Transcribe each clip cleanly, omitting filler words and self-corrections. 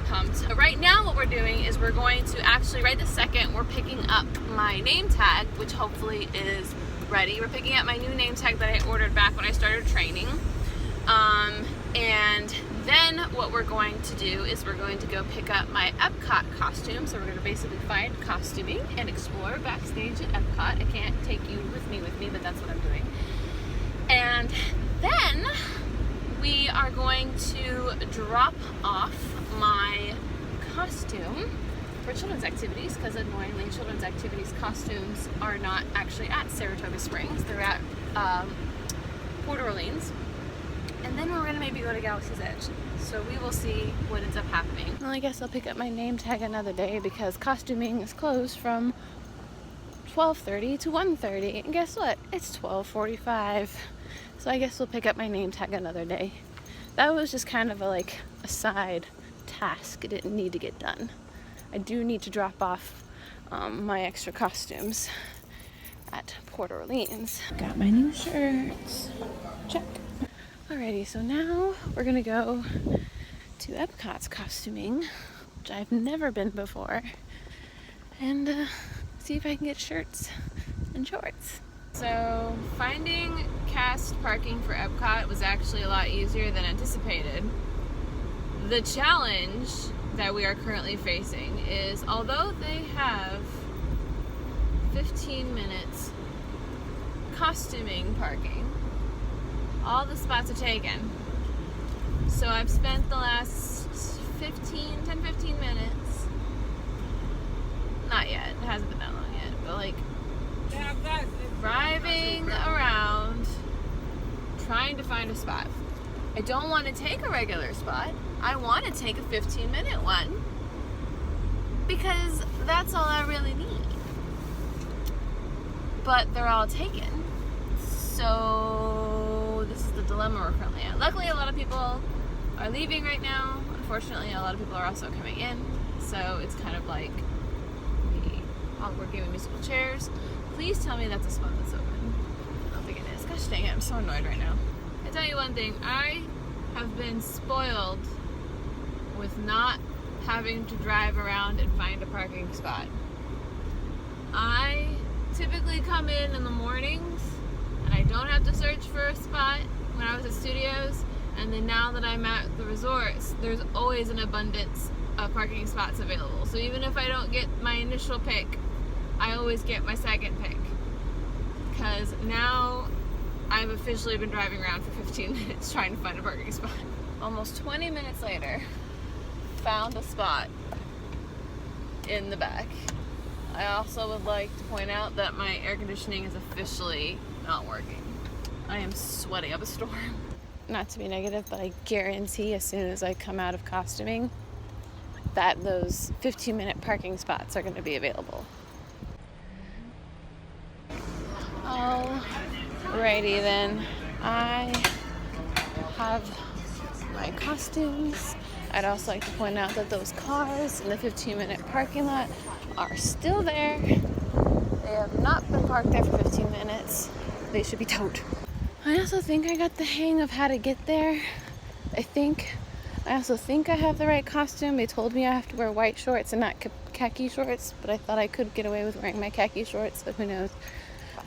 pumped. But right now what we're doing is we're going to actually, right this second, we're picking up my name tag, which hopefully is ready. We're picking up my new name tag that I ordered back when I started training. And then what we're going to do is we're going to go pick up my EPCOT costume. So we're going to basically find costuming and explore backstage at EPCOT. I can't take you with me, but that's what I'm doing. And then we are going to drop off my costume for children's activities, because annoyingly children's activities costumes are not actually at Saratoga Springs. They're at Port Orleans. And then we're gonna maybe go to Galaxy's Edge. So we will see what ends up happening. Well, I guess I'll pick up my name tag another day, because costuming is closed from 12:30 to 1:30. And guess what? It's 12:45. So I guess we'll pick up my name tag another day. That was just kind of a side task. It didn't need to get done. I do need to drop off my extra costumes at Port Orleans. Got my new shirts. Check. Alrighty, so now we're gonna go to EPCOT's costuming, which I've never been before, and see if I can get shirts and shorts. So finding cast parking for EPCOT was actually a lot easier than anticipated. The challenge that we are currently facing is, although they have 15 minutes costuming parking, all the spots are taken. So I've spent the last 10-15 minutes, not yet, it hasn't been that long yet, but driving around trying to find a spot. I don't want to take a regular spot. I want to take a 15-minute one, because that's all I really need. But they're all taken. So this is the dilemma we're currently at. Luckily, a lot of people are leaving right now. Unfortunately, a lot of people are also coming in. So it's kind of like the awkward game of musical chairs. Please tell me that's a spot that's open. I don't think it is. Gosh dang it, I'm so annoyed right now. I tell you one thing, I have been spoiled with not having to drive around and find a parking spot. I typically come in the mornings and I don't have to search for a spot when I was at studios, and then now that I'm at the resorts, there's always an abundance of parking spots available. So even if I don't get my initial pick, I always get my second pick, because now I've officially been driving around for 15 minutes trying to find a parking spot. Almost 20 minutes later, found a spot in the back. I also would like to point out that my air conditioning is officially not working. I am sweating up a storm. Not to be negative, but I guarantee as soon as I come out of costuming that those 15-minute parking spots are going to be available. Alrighty then, I have my costumes. I'd also like to point out that those cars in the 15-minute parking lot are still there. They have not been parked there for 15 minutes. They should be towed. I also think I got the hang of how to get there. I also think I have the right costume. They told me I have to wear white shorts and not khaki shorts, but I thought I could get away with wearing my khaki shorts, but who knows.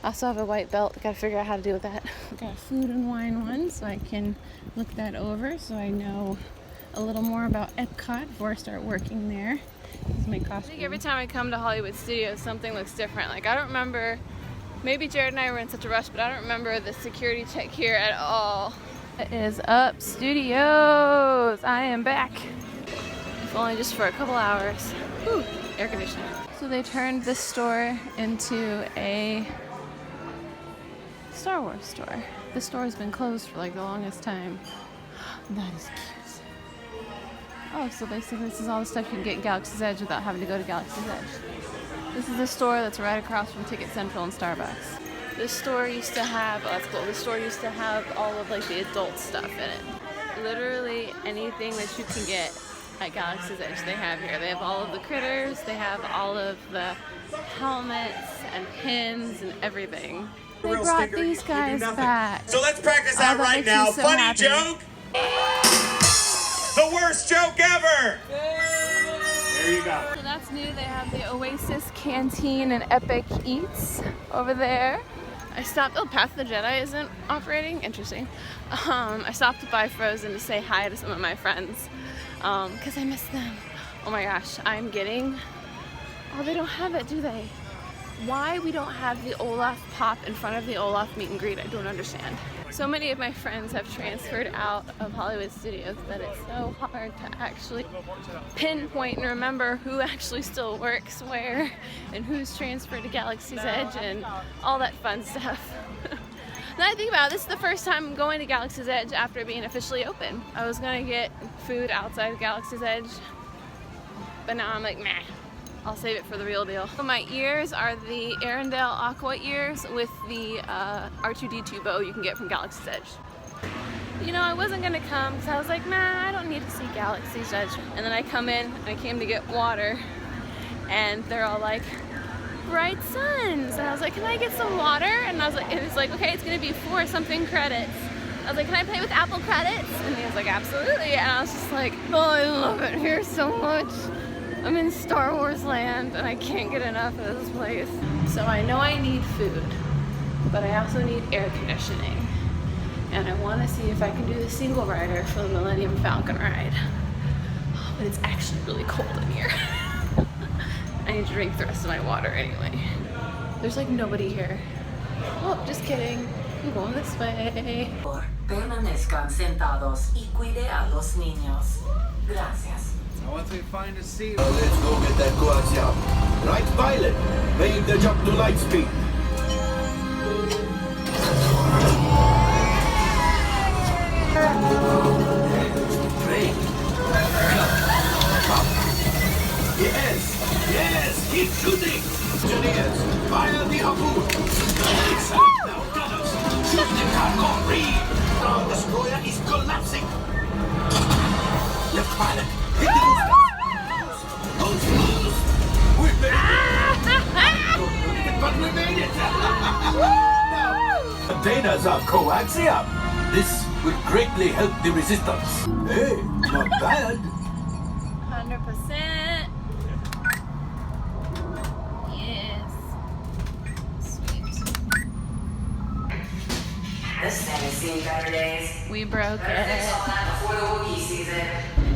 I also have a white belt. I gotta figure out how to deal with that. I got a food and wine one, so I can look that over so I know a little more about EPCOT before I start working there. This is my costume. I think every time I come to Hollywood Studios, something looks different. I don't remember, maybe Jared and I were in such a rush, but I don't remember the security check here at all. It is up, studios! I am back. If only just for a couple hours. Whew, air conditioning. So they turned this store into a Star Wars store. This store has been closed for the longest time. That is cute. Oh, so basically this is all the stuff you can get in Galaxy's Edge without having to go to Galaxy's Edge. This is the store that's right across from Ticket Central and Starbucks. This store used to have, oh that's cool, this store used to have all of the adult stuff in it. Literally anything that you can get at Galaxy's Edge they have here. They have all of the critters, they have all of the helmets and pins and everything. They brought these guys back. So let's practice that right now. So Funny happy. joke. the worst joke ever! There you go. So that's new. They have the Oasis Canteen and Epic Eats over there. I stopped. Oh, Path of the Jedi isn't operating. Interesting. I stopped to buy Frozen to say hi to some of my friends because I miss them. Oh my gosh, I'm getting. Oh, they don't have it, do they? Why we don't have the Olaf pop in front of the Olaf meet and greet, I don't understand. So many of my friends have transferred out of Hollywood Studios that it's so hard to actually pinpoint and remember who actually still works where and who's transferred to Galaxy's Edge and all that fun stuff. Now I think about it, this is the first time I'm going to Galaxy's Edge after being officially open. I was gonna get food outside of Galaxy's Edge, but now I'm like, meh. I'll save it for the real deal. So my ears are the Arendelle Aqua ears with the R2-D2 bow you can get from Galaxy's Edge. You know, I wasn't gonna come because I was like, man, I don't need to see Galaxy's Edge. And then I come in, and I came to get water, and they're all like, bright suns. And I was like, can I get some water? And I was like, it was like, okay, it's gonna be 4 something credits. I was like, can I play with Apple credits? And he was like, absolutely. And I was just like, oh, I love it here so much. I'm in Star Wars land and I can't get enough of this place. So I know I need food, but I also need air conditioning. And I want to see if I can do the single rider for the Millennium Falcon ride. Oh, but it's actually really cold in here. I need to drink the rest of my water anyway. There's like nobody here. Oh, just kidding. I'm going this way. Permanezcan sentados y cuide a los niños. Gracias. Once we find a seat. Let's go get that coaxium. Right, pilot. Make the jump to light speed. Great. Yes, keep shooting. Engineers, fire the harpoon. It's now, gunners. Shoot the cargo reef. Our destroyer is collapsing. Left pilot. Hit the we made it! But we made it! Containers are coaxium. This will greatly help the resistance. Hey, not bad. 100%. Yes. Sweet. This thing has seen better days. We broke Better fix it. all that before the Wookiee season.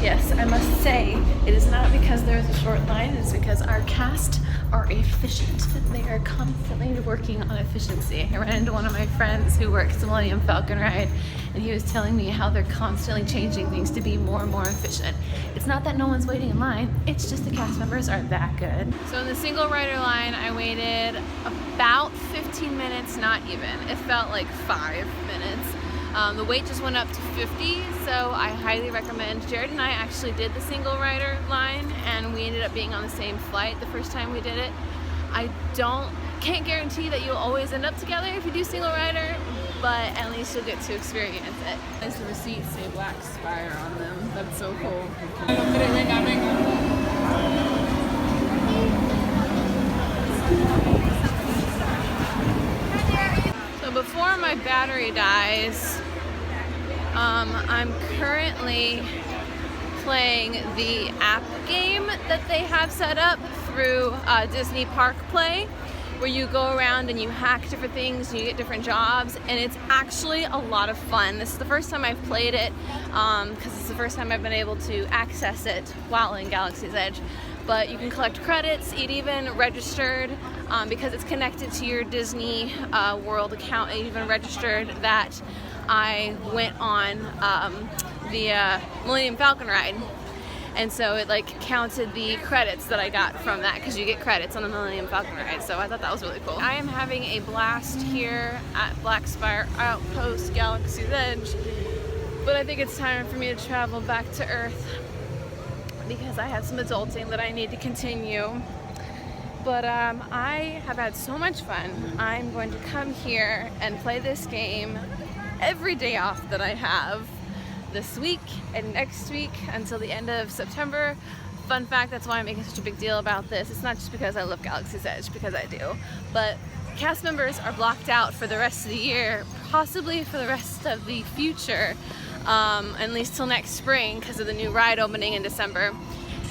Yes, I must say, it is not because there is a short line, it's because our cast are efficient. They are constantly working on efficiency. I ran into one of my friends who works the Millennium Falcon ride, and he was telling me how they're constantly changing things to be more and more efficient. It's not that no one's waiting in line, it's just the cast members are that good. So in the single rider line, I waited about 15 minutes, not even. It felt like 5 minutes. The wait just went up to 50, so I highly recommend. Jared and I actually did the single rider line, and we ended up being on the same flight the first time we did it. I can't guarantee that you'll always end up together if you do single rider, but at least you'll get to experience it. As the receipts say Black Spire on them. That's so cool. So before my battery dies, I'm currently playing the app game that they have set up through Disney Park Play, where you go around and you hack different things and you get different jobs, and it's actually a lot of fun. This is the first time I've played it because it's the first time I've been able to access it while in Galaxy's Edge. But you can collect credits. It even registered because it's connected to your Disney World account. It even registered that I went on the Millennium Falcon ride, and so it like counted the credits that I got from that, because you get credits on the Millennium Falcon ride. So I thought that was really cool. I am having a blast here at Black Spire Outpost Galaxy's Edge, but I think it's time for me to travel back to Earth because I have some adulting that I need to continue. But I have had so much fun. I'm going to come here and play this game every day off that I have this week and next week until the end of September. Fun fact, that's why I'm making such a big deal about this. It's not just because I love Galaxy's Edge, because I do, but cast members are blocked out for the rest of the year, possibly for the rest of the future. at least till next spring because of the new ride opening in December.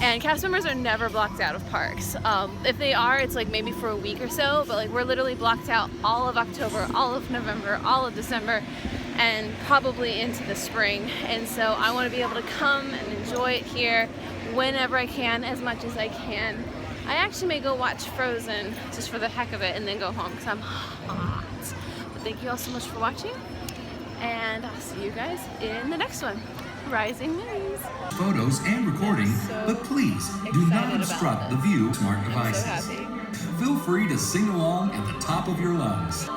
And cast members are never blocked out of parks. If they are, it's like maybe for a week or so, but like we're literally blocked out all of October, all of November, all of December, and probably into the spring. And so I want to be able to come and enjoy it here whenever I can, as much as I can. I actually may go watch Frozen just for the heck of it and then go home because I'm hot. But thank you all so much for watching, and I'll see you guys in the next one. Rising Winds. Photos and recording, but please do not obstruct the view of smart devices. I'm so happy. Feel free to sing along at the top of your lungs.